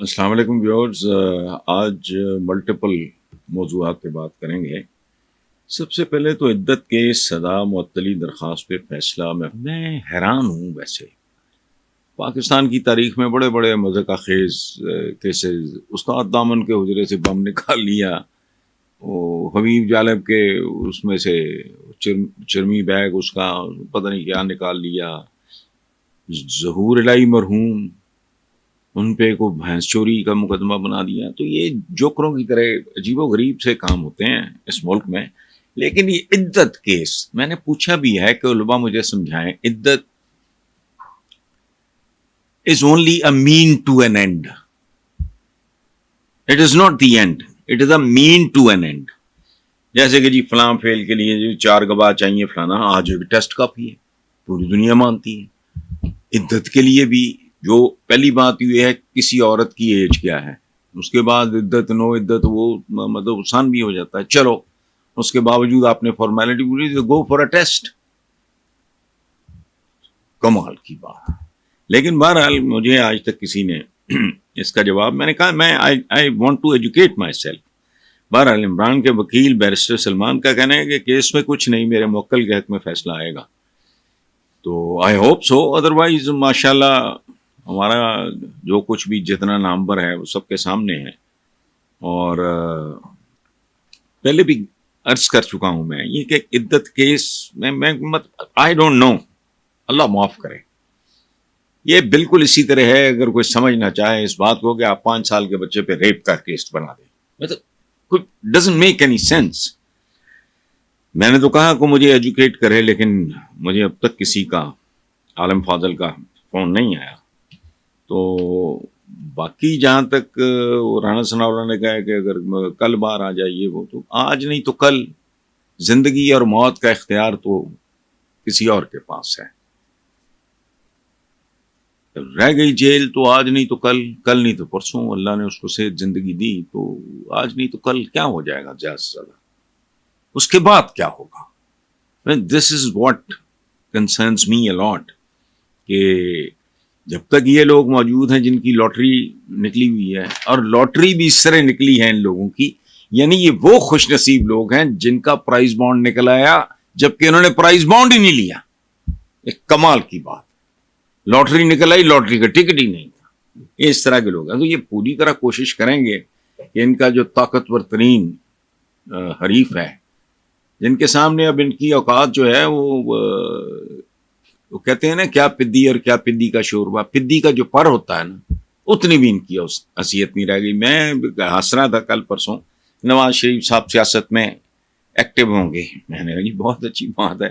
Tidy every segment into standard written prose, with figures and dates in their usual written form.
السلام علیکم ویورز، آج ملٹیپل موضوعات پہ بات کریں گے۔ سب سے پہلے تو عدت کے سزا معطلی درخواست پہ فیصلہ میں حیران ہوں۔ ویسے پاکستان کی تاریخ میں بڑے بڑے مضحکہ خیز کیسز، استاد دامن کے حجرے سے بم نکال لیا، وہ حبیب جالب کے اس میں سے چرمی بیگ اس کا پتہ نہیں کیا نکال لیا، ظہور الہی مرحوم ان پہ کو بھینس چوری کا مقدمہ بنا دیا۔ تو یہ جوکروں کی طرح عجیب و غریب سے کام ہوتے ہیں اس ملک میں۔ لیکن یہ عدت کیس میں نے پوچھا بھی ہے کہ علماء مجھے سمجھائیں، عدت is only a mean to an end. It is not the end. It is a mean to an end. جیسے کہ جی فلاں فیل کے لیے جو 4 گواہ چاہیے فلانا، آج ایک ٹیسٹ کافی ہے، پوری دنیا مانتی ہے۔ عدت کے لیے بھی جو پہلی بات یہ ہے کسی عورت کی ایج کیا ہے، اس کے بعد عدت نو عدت وہ مطلب آسان بھی ہو جاتا ہے، چلو اس کے باوجود آپ نے فارمیلٹی پوری تو گو فار اے ٹیسٹ، کمال کی بات۔ لیکن بہرحال مجھے آج تک کسی نے اس کا جواب، میں نے کہا میں I want to educate myself. بہرحال عمران کے وکیل بیرسٹر سلمان کا کہنا ہے کہ کیس میں کچھ نہیں، میرے موکل کے حق میں فیصلہ آئے گا، تو آئی ہوپ سو، ادروائز ماشاءاللہ ہمارا جو کچھ بھی جتنا نامور ہے وہ سب کے سامنے ہے۔ اور پہلے بھی عرض کر چکا ہوں میں یہ کہ عدت کیس میں آئی ڈونٹ نو، اللہ معاف کرے، یہ بالکل اسی طرح ہے اگر کوئی سمجھنا چاہے اس بات کو کہ آپ 5 سال کے بچے پہ ریپ کا کیس بنا دیں، مطلب کوئی ڈزنٹ میک اینی سینس۔ میں نے تو کہا کہ مجھے ایجوکیٹ کرے، لیکن مجھے اب تک کسی کا عالم فاضل کا فون نہیں آیا۔ تو باقی جہاں تک رانا ثناءاللہ نے کہا ہے کہ اگر کل باہر آ جائیے، وہ تو آج نہیں تو کل، زندگی اور موت کا اختیار تو کسی اور کے پاس ہے۔ رہ گئی جیل تو آج نہیں تو کل، کل نہیں تو پرسوں، اللہ نے اس کو صحت زندگی دی تو آج نہیں تو کل کیا ہو جائے گا زیادہ سے زیادہ، اس کے بعد کیا ہوگا۔ دس از واٹ کنسرنس می اے لاٹ، کہ جب تک یہ لوگ موجود ہیں جن کی لاٹری نکلی ہوئی ہے، اور لاٹری بھی اس طرح نکلی ہے ان لوگوں کی، یعنی یہ وہ خوش نصیب لوگ ہیں جن کا پرائز بانڈ نکل آیا جبکہ انہوں نے پرائز بانڈ ہی نہیں لیا۔ ایک کمال کی بات، لاٹری نکل آئی، لاٹری کا ٹکٹ ہی نہیں تھا۔ اس طرح کے لوگ ہیں، تو یہ پوری طرح کوشش کریں گے کہ ان کا جو طاقتور ترین حریف ہے، جن کے سامنے اب ان کی اوقات جو ہے وہ کہتے ہیں نا کیا پدی اور کیا پدی کا شوربہ، پدی کا جو پر ہوتا ہے نا، اتنی بھی ان کی حیثیت نہیں رہ گئی۔ میں ہنس رہا تھا کل پرسوں، نواز شریف صاحب سیاست میں ایکٹیو ہوں گے، میں نے کہا جی بہت اچھی بات ہے،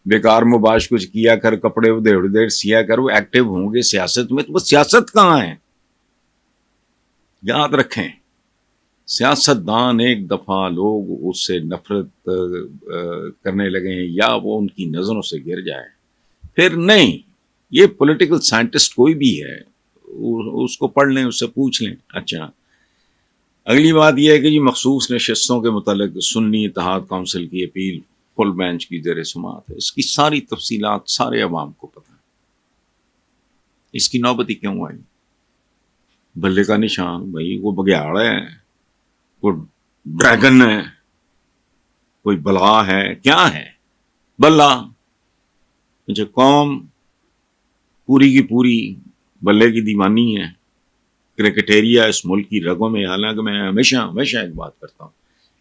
بیکار مباش کچھ کیا کر، کپڑے ادھر ادھر سیا کر، وہ ایکٹیو ہوں گے سیاست میں، تو وہ سیاست کہاں ہے؟ یاد رکھیں، سیاست دان ایک دفعہ لوگ اس سے نفرت کرنے لگے ہیں یا وہ ان کی نظروں سے گر جائے، پھر نہیں۔ یہ پولیٹیکل سائنٹسٹ کوئی بھی ہے اس کو پڑھ لیں، اس سے پوچھ لیں۔ اچھا، اگلی بات یہ ہے کہ جی مخصوص نشستوں کے متعلق سنی اتحاد کونسل کی اپیل فل بینچ کی زیر سماعت ہے، اس کی ساری تفصیلات سارے عوام کو پتہ ہے، اس کی نوبتی کیوں آئی؟ بلے کا نشان، بھائی وہ بگیاڑ ہے، کوئی ڈریگن ہے، کوئی بلا ہے، کیا ہے بلا؟ اچھا، قوم پوری کی پوری بلے کی دیوانی ہے، کرکٹیریا اس ملک کی رگوں میں۔ حالانکہ میں ہمیشہ ایک بات کرتا ہوں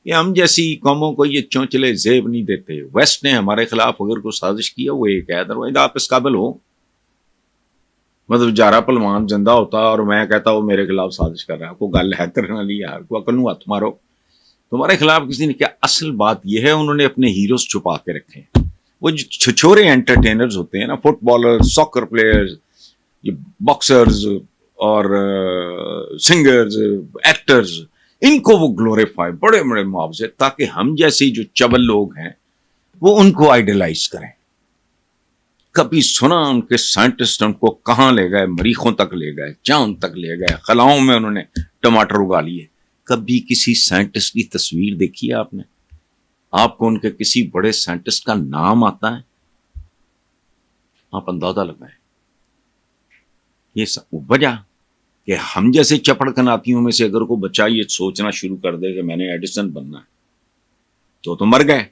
کہ ہم جیسی قوموں کو یہ چونچلے زیب نہیں دیتے۔ ویسٹ نے ہمارے خلاف اگر کوئی سازش کیا، وہ ایک ہے، ادروائز آپ اس قابل ہو، مطلب جارا پلوان زندہ ہوتا اور میں کہتا وہ میرے خلاف سازش کر رہا ہے، کوئی گل ہے کرنا لی یار، کوئی عقل نو ہاتھ مارو، تمہارے خلاف کسی نے کیا؟ اصل بات یہ ہے انہوں نے اپنے ہیروز چھپا کے رکھے ہیں۔ وہ جو چھچورے انٹرٹینرز ہوتے ہیں نا، فٹ بالر، ساکر پلیئرز، یہ باکسرز اور سنگرز، ایکٹرز، ان کو وہ گلوریفائی، بڑے بڑے معاوضے، تاکہ ہم جیسے جو چبل لوگ ہیں وہ ان کو آئیڈیلائز کریں۔ کبھی سنا ان کے سائنٹسٹ ان کو کہاں لے گئے؟ مریخوں تک لے گئے، چاند تک لے گئے، خلاؤں میں انہوں نے ٹماٹر اگا لیے۔ کبھی کسی سائنٹسٹ کی تصویر دیکھی ہے آپ نے؟ آپ کو ان کے کسی بڑے سائنٹسٹ کا نام آتا ہے؟ آپ اندازہ لگائیں۔ یہ سب وجہ کہ ہم جیسے چپڑ کناتیوں میں سے اگر کوئی بچہ یہ سوچنا شروع کر دے کہ میں نے ایڈیسن بننا ہے تو مر گئے،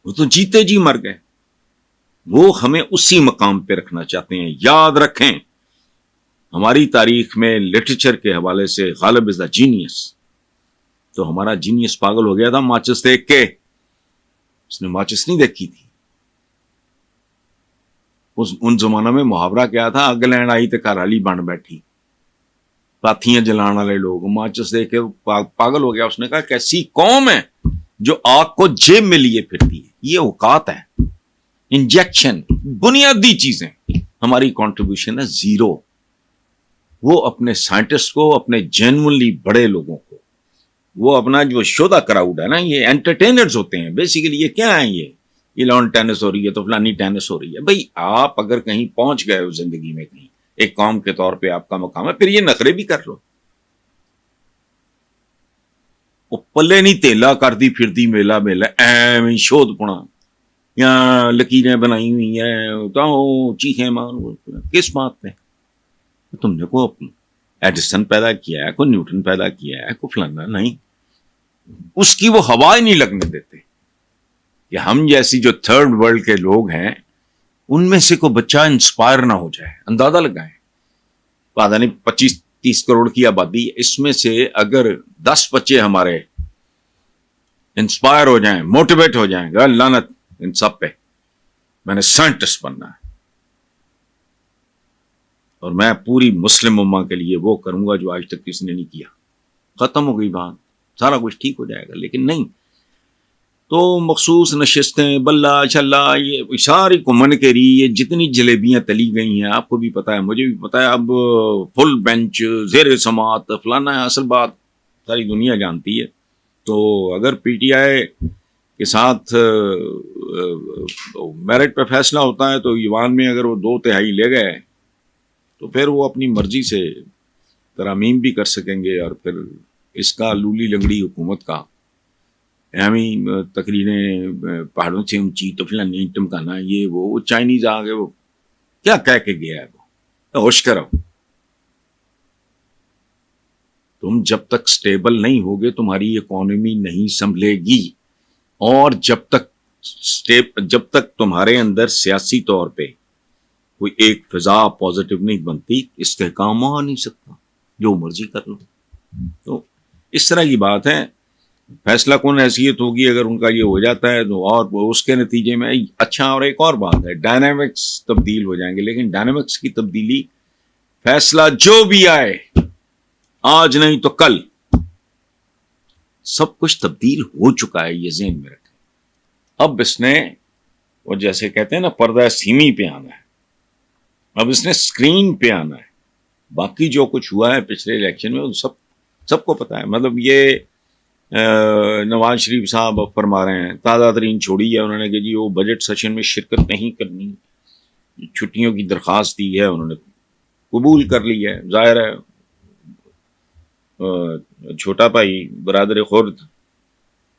وہ تو جیتے جی مر گئے. وہ ہمیں اسی مقام پہ رکھنا چاہتے ہیں. یاد رکھیں ہماری تاریخ میں لٹریچر کے حوالے سے غالب از دا جینیس، تو ہمارا جینیس پاگل ہو گیا تھا ماچس دیکھ کے. اس نے ماچس نہیں دیکھی تھی. ان زمانہ میں محاورہ کیا تھا، اگ لین آئی تے کارالی بن بیٹھی. پاتھیاں جلان والے لوگ ماچس دیکھ کے پاگل ہو گیا. اس نے کہا کیسی قوم ہے جو آگ کو جیب میں لیے پھرتی ہے. یہ اوقات ہے، انجیکشن، بنیادی چیزیں. ہماری کنٹریبیوشن ہے زیرو. وہ اپنے سائنٹسٹ کو، اپنے جینونلی بڑے لوگوں کو، وہ اپنا جو شودہ کراؤڈ ہے نا، یہ انٹرٹینرز ہوتے ہیں بیسیکلی. یہ کیا ہے، یہ لان ٹینس ہو رہی ہے تو فلانی ٹینس ہو رہی ہے. بھائی آپ اگر کہیں پہنچ گئے ہو زندگی میں، کہیں ایک قوم کے طور پہ آپ کا مقام ہے، پھر یہ نخرے بھی کر لو. وہ پلے نہیں تیلا کرتی پھرتی میلا میلا ایویں شودھ پڑا یا لکیریں بنائی ہوئی ہیں تو چیخیں مار. کس بات پہ؟ تم نے کو ایڈیسن پیدا کیا ہے، کوئی نیوٹن پیدا کیا ہے، کوئی فلانا نہیں. اس کی وہ ہوا ہی نہیں لگنے دیتے کہ ہم جیسی جو تھرڈ ورلڈ کے لوگ ہیں ان میں سے کوئی بچہ انسپائر نہ ہو جائے. اندازہ لگائیں، پتہ نہیں 25-30 کروڑ کی آبادی، اس میں سے اگر 10 بچے ہمارے انسپائر ہو جائیں، موٹیویٹ ہو جائیں گا، لعنت ان سب پہ، میں نے سائنٹسٹ بننا ہے اور میں پوری مسلم امہ کے لیے وہ کروں گا جو آج تک کسی نے نہیں کیا. ختم ہو گئی بات، سارا کچھ ٹھیک ہو جائے گا. لیکن نہیں، تو مخصوص نشستیں بلہ چلہ یہ ساری کمن کے ری، یہ جتنی جلیبیاں تلی گئی ہیں آپ کو بھی پتا ہے، مجھے بھی پتا ہے. اب فل بینچ، زیر سماعت، فلانا ہے، اصل بات ساری دنیا جانتی ہے. تو اگر پی ٹی آئی کے ساتھ میرٹ پہ فیصلہ ہوتا ہے تو ایوان میں اگر وہ 2/3 لے گئے تو پھر وہ اپنی مرضی سے ترامیم بھی کر سکیں گے. اور پھر اس کا لولی لنگڑی حکومت کا ہمیں تقریریں پہاڑوں سے اونچی تو فلانی ٹمکانا، یہ وہ چائنیز آ گئے، وہ کیا کہہ کے گیا ہے، وہ ہوش کرو. تم جب تک سٹیبل نہیں ہوگے تمہاری اکانومی نہیں سنبھلے گی. اور جب تک تمہارے اندر سیاسی طور پہ کوئی ایک فضا پازیٹو نہیں بنتی، استحکام آ نہیں سکتا. جو مرضی کر لو. تو اس طرح کی بات ہے. فیصلہ کن حیثیت ہوگی اگر ان کا یہ ہو جاتا ہے تو، اور اس کے نتیجے میں اچھا. اور ایک اور بات ہے، ڈائنامکس تبدیل ہو جائیں گے. لیکن ڈائنامکس کی تبدیلی، فیصلہ جو بھی آئے آج نہیں تو کل، سب کچھ تبدیل ہو چکا ہے. یہ ذہن میں رکھیں. اب اس نے وہ جیسے کہتے ہیں نا پردہ سیمی پہ آنا ہے. اب اس نے اسکرین پہ آنا ہے. باقی جو کچھ ہوا ہے پچھلے الیکشن میں وہ سب کو پتا ہے. مطلب یہ نواز شریف صاحب فرما رہے ہیں، تازہ ترین چھوڑی ہے انہوں نے کہ جی وہ بجٹ سیشن میں شرکت نہیں کرنی، چھٹیوں کی درخواست دی ہے، انہوں نے قبول کر لی ہے. ظاہر ہے چھوٹا بھائی برادر خورد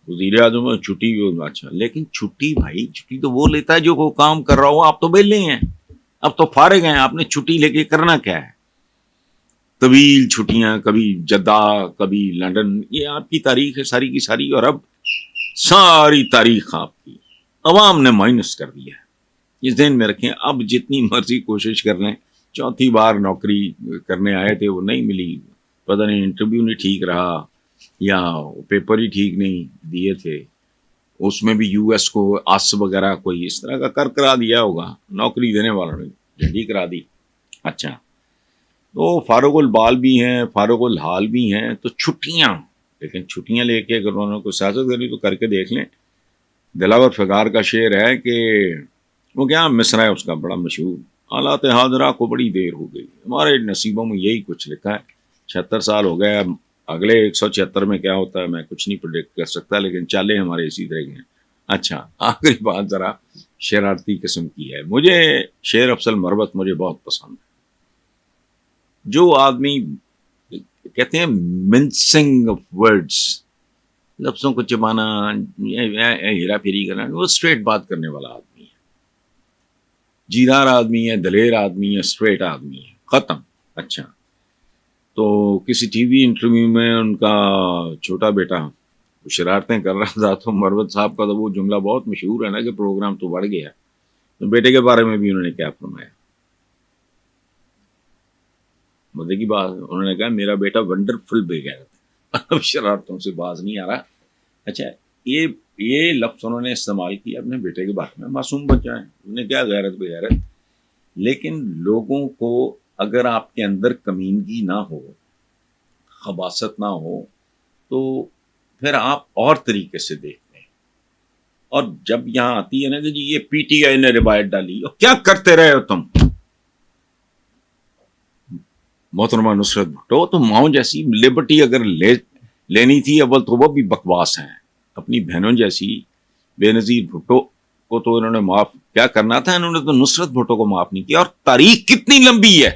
وزیر اعظم چھٹی، اچھا. لیکن چھٹی بھائی، چھٹی تو وہ لیتا ہے جو وہ کام کر رہا ہو. آپ تو بیلے ہیں، اب تو فارغ ہیں، آپ نے چھٹی لے کے کرنا کیا ہے؟ طویل چھٹیاں، کبھی جدہ کبھی لندن. یہ آپ کی تاریخ ہے ساری کی ساری. اور اب ساری تاریخ آپ کی عوام نے مائنس کر دیا ہے. یہ ذہن میں رکھیں. اب جتنی مرضی کوشش کر لیں، 4تھی بار نوکری کرنے آئے تھے وہ نہیں ملی، پتہ نہیں انٹرویو نہیں ٹھیک رہا یا پیپر ہی ٹھیک نہیں دیے تھے، اس میں بھی یو ایس کو آس وغیرہ کوئی اس طرح کا کرا دیا ہوگا، نوکری دینے والوں نے جھنڈی کرا دی. اچھا، تو فارغ البال بھی ہیں، فارغ الحال بھی ہیں. تو چھٹیاں، لیکن چھٹیاں لے کے اگر انہوں نے کوئی سیاست کرنی تو کر کے دیکھ لیں. دلاور فگار کا شعر ہے کہ وہ کیا مصرع ہے اس کا بڑا مشہور، حالات حاضرہ کو بڑی دیر ہو گئی. ہمارے نصیبوں میں یہی کچھ لکھا ہے. 76 سال ہو گئے. اب اگلے 176 میں کیا ہوتا ہے میں کچھ نہیں پریڈکٹ کر سکتا، لیکن چالیں ہمارے اسی طرح کے ہیں. اچھا، آخری بات ذرا شرارتی قسم کی ہے. مجھے شعر افضل مربت مجھے بہت پسند ہے. جو آدمی کہتے ہیں منسنگ آف ورڈز، لفظوں کو چبانا، ہیرا پھیری کرنا، وہ اسٹریٹ بات کرنے والا آدمی ہے، جیدار آدمی ہے، دلیر آدمی ہے، اسٹریٹ آدمی ہے. ختم. اچھا, تو کسی ٹی وی انٹرویو میں ان کا چھوٹا بیٹا شرارتیں کر رہا تھا, تو مروت صاحب کا تو وہ جملہ بہت مشہور ہے نا کہ پروگرام تو بڑھ گیا. تو بیٹے کے بارے میں بھی انہوں نے کیا فرمایا, مدد کی بات, انہوں نے کہا میرا بیٹا ونڈرفل بے غیرت ہے, اب شرارتوں سے باز نہیں آ رہا. اچھا, یہ لفظ انہوں نے استعمال کیا اپنے بیٹے کے بارے میں, معصوم بچہ ہے, انہوں نے کیا غیرت بے غیرت. لیکن لوگوں کو اگر آپ کے اندر کمینگی نہ ہو, خباثت نہ ہو, تو پھر آپ اور طریقے سے دیکھتے ہیں. اور جب یہاں آتی ہے نا کہ جی یہ پی ٹی آئی نے روایت ڈالی, اور کیا کرتے رہے ہو تم محترمہ نصرت بھٹو, تو ماؤں جیسی لبرٹی اگر لینی تھی اول تو وہ بھی بکواس ہیں. اپنی بہنوں جیسی بے نظیر بھٹو کو تو انہوں نے معاف کیا کرنا تھا, انہوں نے تو نصرت بھٹو کو معاف نہیں کیا. اور تاریخ کتنی لمبی ہے,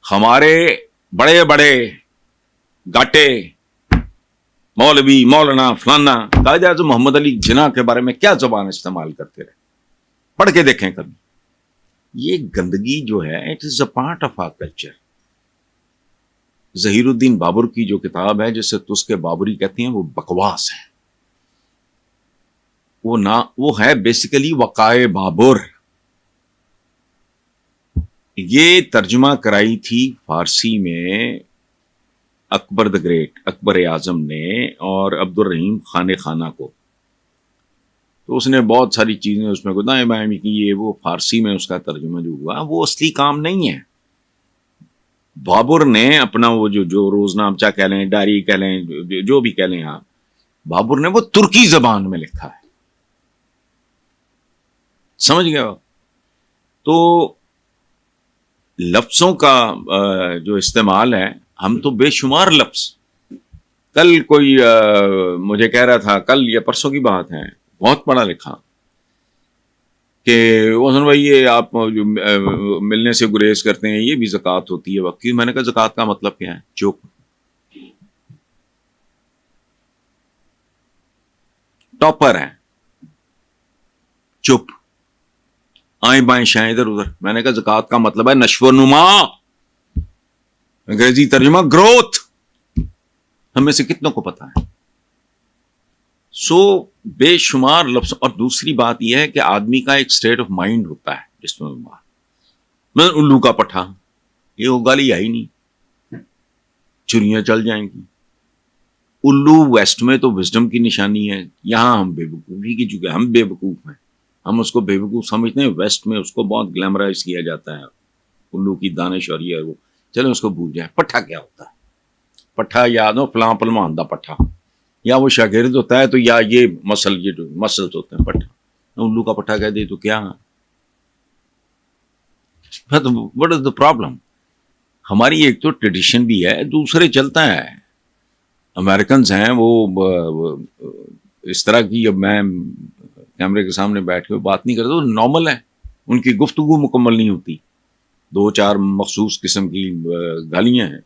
ہمارے بڑے بڑے گاٹے مولوی مولانا فلانا قائد اعظم محمد علی جناح کے بارے میں کیا زبان استعمال کرتے رہے, پڑھ کے دیکھیں کبھی. یہ گندگی جو ہے it is a part of our culture. Zahir uddin Babur کی جو کتاب ہے جسے تسکے بابری کہتے ہیں, وہ بکواس ہے. وہ ہے بیسیکلی وقائے بابر. یہ ترجمہ کرائی تھی فارسی میں اکبر دا گریٹ, اکبر اعظم نے, اور عبد الرحیم خان خانہ کو. تو اس نے بہت ساری چیزیں اس میں دائیں بائیں کی, یہ وہ فارسی میں اس کا ترجمہ جو ہوا وہ اصلی کام نہیں ہے. بابر نے اپنا وہ جو روزنامچہ کہہ لیں, ڈائری کہہ لیں, جو بھی کہہ لیں آپ, بابر نے وہ ترکی زبان میں لکھا ہے, سمجھ گئے ہو. تو لفظوں کا جو استعمال ہے, ہم تو بے شمار لفظ, کل کوئی مجھے کہہ رہا تھا, کل یا پرسوں کی بات ہے, بہت پڑھا لکھا, کہ حسن بھائی یہ آپ جو ملنے سے گریز کرتے ہیں یہ بھی زکوٰۃ ہوتی ہے وقت کی. میں نے کہا زکوٰۃ کا مطلب کیا ہے؟ چپ, ٹاپر ہے, چپ, آئیں بائیں شائیں ادھر ادھر. میں نے کہا زکوٰۃ کا مطلب ہے نشو و نما, انگریزی ترجمہ گروتھ. ہم میں سے کتنوں کو پتا ہے؟ سو بے شمار لفظ. اور دوسری بات یہ ہے کہ آدمی کا ایک سٹیٹ آف مائنڈ ہوتا ہے جس میں الو کا پٹھا, یہ وہ گالی آئی نہیں, چڑیاں چل جائیں گی. الو ویسٹ میں تو وزڈم کی نشانی ہے, یہاں ہم بے وقوفی کی, چونکہ ہم بے وقوف ہیں, ہم اس کو بے وقوف سمجھتے ہیں. ویسٹ میں اس کو بہت گلیمرائز کیا جاتا ہے, الو کی دانش اور یہ وہ. چلیں اس کو بھول جائیں. پٹھا کیا ہوتا ہے؟ پٹھا یاد ہو فلاں پلوان دا پٹھا, یا وہ شاگرد ہوتا ہے تو یا یہ مسلس ہوتے ہیں. پٹھا الو کا پٹھا کہہ دے تو کیا, وٹ از دا پرابلم؟ ہماری ایک تو ٹریڈیشن بھی ہے, دوسرے چلتا ہے. امریکنز ہیں وہ اس طرح کی, اب میں کیمرے کے سامنے بیٹھ کے بات نہیں کرتا تو نارمل ہے, ان کی گفتگو مکمل نہیں ہوتی, 2-4 مخصوص قسم کی گالیاں ہیں,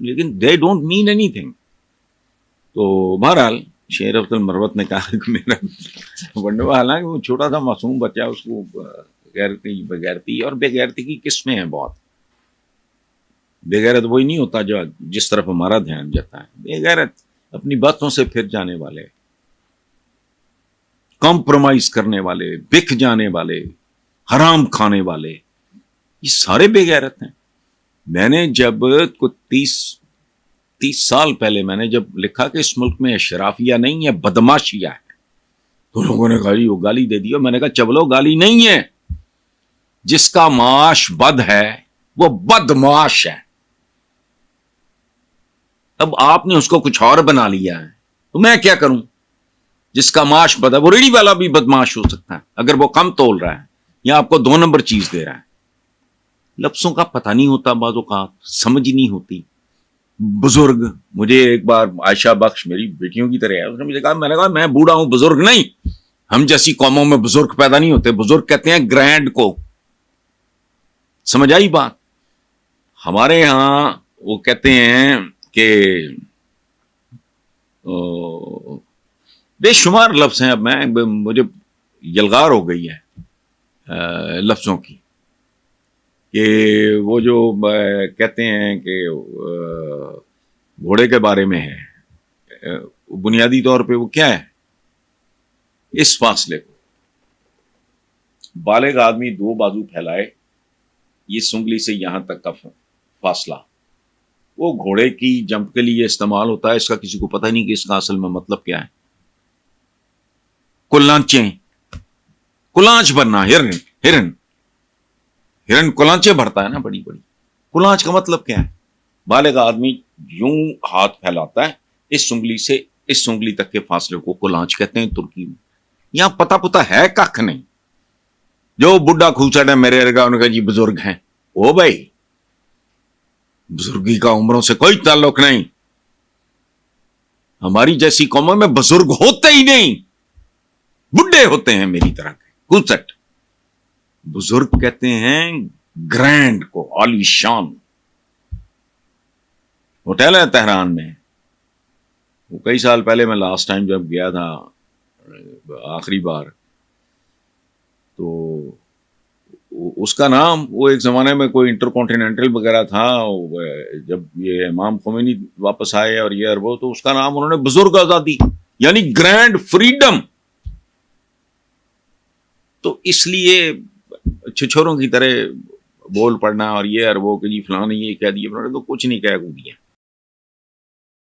لیکن they don't mean anything. تو بہرحال شیر افضل مروت نے کہا کہ میرا ونڈوا, حالانکہ وہ چھوٹا تھا معصوم بچہ, اس کو غیرتی بغیرتی اور بے غیرتی کی قسمیں ہیں بہت. بے غیرت وہی نہیں ہوتا جو جس طرف ہمارا دھیان جاتا ہے. بے غیرت اپنی باتوں سے پھر جانے والے, کمپرومائز کرنے والے, بک جانے والے, حرام کھانے والے, یہ سارے بے غیرت ہیں. میں نے جب 30 سال پہلے میں نے جب لکھا کہ اس ملک میں اشرافیہ نہیں ہے بدماشیہ ہے, تو لوگوں نے کہا وہ گالی دے دی. میں نے کہا چبلو گالی نہیں ہے, جس کا معاش بد ہے وہ بدمعاش ہے. اب آپ نے اس کو کچھ اور بنا لیا ہے, تو میں کیا کروں؟ جس کا معاش بد ہے, وہ ریڑھی والا بھی بدمعاش ہو سکتا ہے اگر وہ کم تول رہا ہے یا آپ کو 2 نمبر چیز دے رہا ہے. لفظوں کا پتہ نہیں ہوتا, بعض اوقات سمجھ نہیں ہوتی. بزرگ, مجھے ایک بار عائشہ بخش میری بیٹیوں کی طرح ہے, اس نے مجھے کہا, میں نے کہا میں بوڑھا ہوں, بزرگ نہیں. ہم جیسی قوموں میں بزرگ پیدا نہیں ہوتے, بزرگ کہتے ہیں گرینڈ کو. سمجھ آئی بات؟ ہمارے یہاں وہ کہتے ہیں کہ بے شمار لفظ ہیں. اب مجھے یلغار ہو گئی ہے لفظوں کی. کہ وہ جو کہتے ہیں کہ گھوڑے کے بارے میں ہے، بنیادی طور پہ وہ کیا ہے؟ اس فاصلے کو بالغ آدمی دو بازو پھیلائے، یہ سنگلی سے یہاں تک کا فاصلہ وہ گھوڑے کی جمپ کے لیے استعمال ہوتا ہے. اس کا کسی کو پتہ نہیں کہ اس کا اصل میں مطلب کیا ہے. کلانچیں، کلانچ بننا، ہرن کلانچیں بھرتا ہے نا بڑی بڑی. کلانچ کا مطلب کیا ہے؟ بالغ آدمی یوں ہاتھ پھیلاتا ہے، اس سنگلی سے اس سنگلی تک کے فاصلے کو کلانچ کہتے ہیں ترکی میں. یہاں پتا ہے کخ نہیں. جو بڈھا کھوچڑ ہے میرے ارگا ان کا جی بزرگ ہیں، او بھائی بزرگی کا عمروں سے کوئی تعلق نہیں. ہماری جیسی قوموں میں بزرگ ہوتے ہی نہیں، بڈھے ہوتے ہیں میری طرح کے کچٹ. بزرگ کہتے ہیں گرینڈ کو، عالی شان. ہوٹل ہے تہران میں، وہ کئی سال پہلے میں لاسٹ ٹائم جب گیا تھا آخری بار، تو اس کا نام وہ ایک زمانے میں کوئی انٹر کانٹیننٹل وغیرہ تھا. جب یہ امام خمینی واپس آئے اور یہ اربو، تو اس کا نام انہوں نے بزرگ آزادی یعنی گرینڈ فریڈم. تو اس لیے چھچوروں کی طرح بول پڑنا اور یہ اربو کہ جی فلاں نے یہ کہہ دیا، تو کچھ نہیں کہہ دیا.